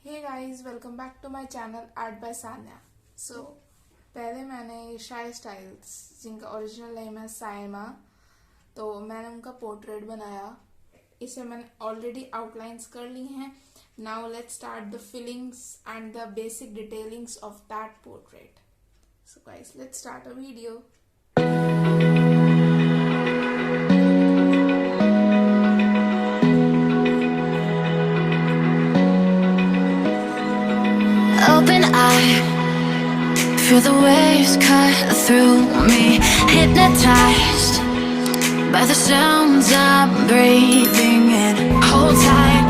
Hey guys, welcome back to my channel Art by Sanya. So पहले मैंने शाई styles जिनका ओरिजिनल नेम है साइमा, तो मैंने उनका पोर्ट्रेट बनाया. इसे मैंने ऑलरेडी आउटलाइंस कर ली हैं. Now let's start the fillings and the basic detailings of that portrait. So guys, let's start a video. Open eye, feel the waves cut through me. Hypnotized by the sounds I'm breathing in. Hold tight,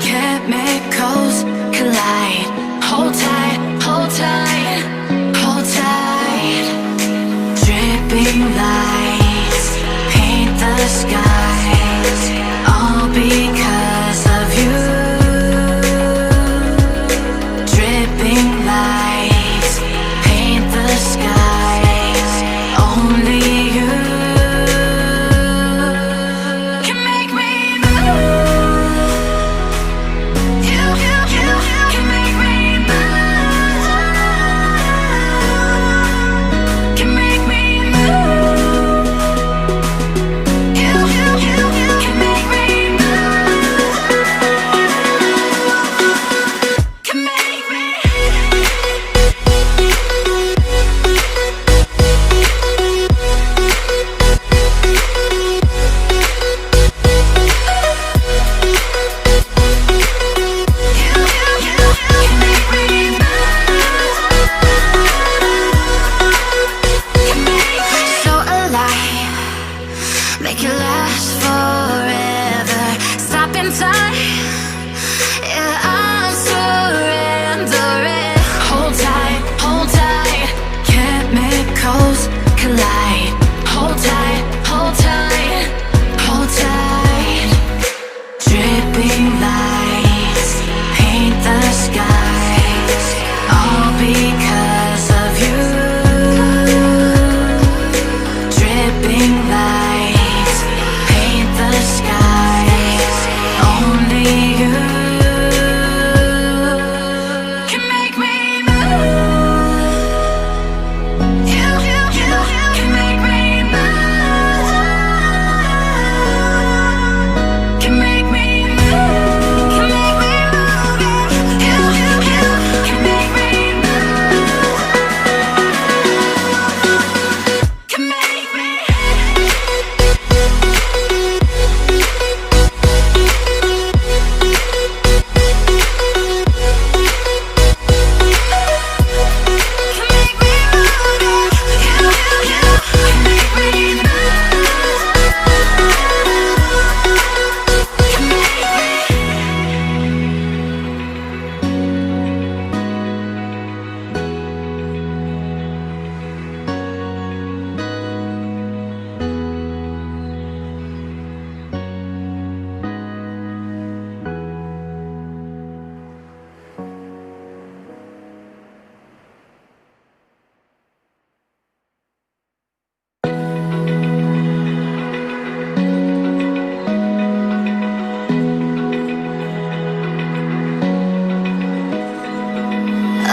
chemicals collide. Hold tight, hold tight, hold tight. Dripping lights paint the skies, all because of you. Make it last forever. Stop in time. Yeah, I'm surrendering. Hold tight, chemicals collide. Hold tight, hold tight, hold tight. Dripping lights paint the skies, all because of you. Dripping lights paint the skies, only you can make me move. You can make me move. Can make me move. Can make me move. You can make me move. Can make me.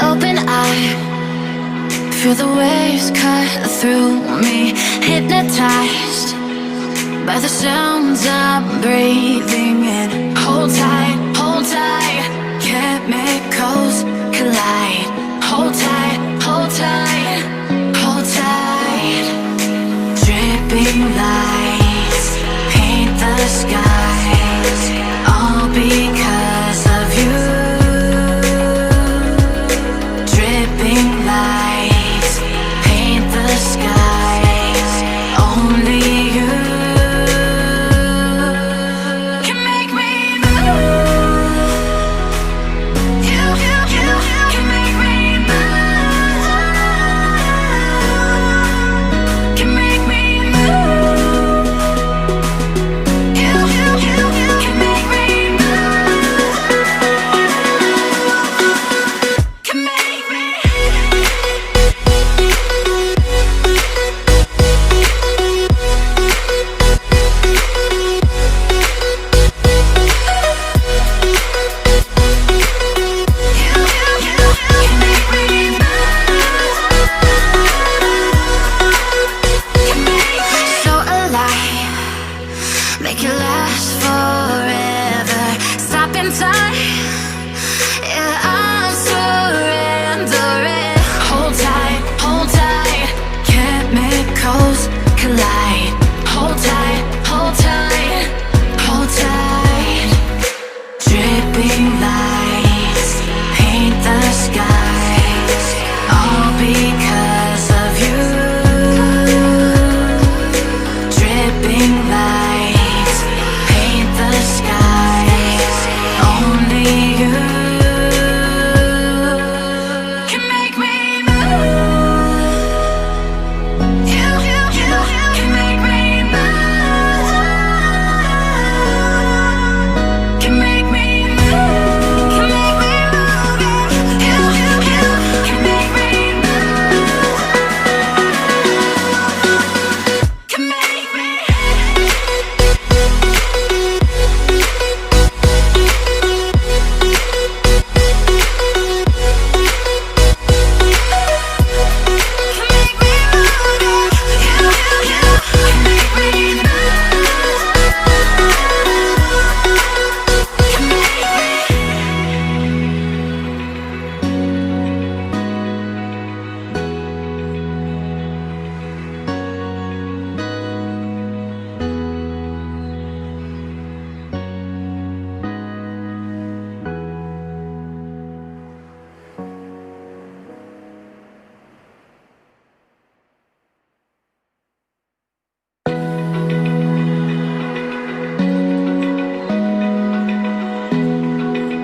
Open eye, feel the waves cut through me. Hypnotized by the sounds I'm breathing in. Hold tight, chemicals collide. Hold tight, hold tight, hold tight. Dripping lights paint the skies, all because of you. Dripping lights paint the skies, only you can make me move. You can make me make it last forever. Stop in time, yeah,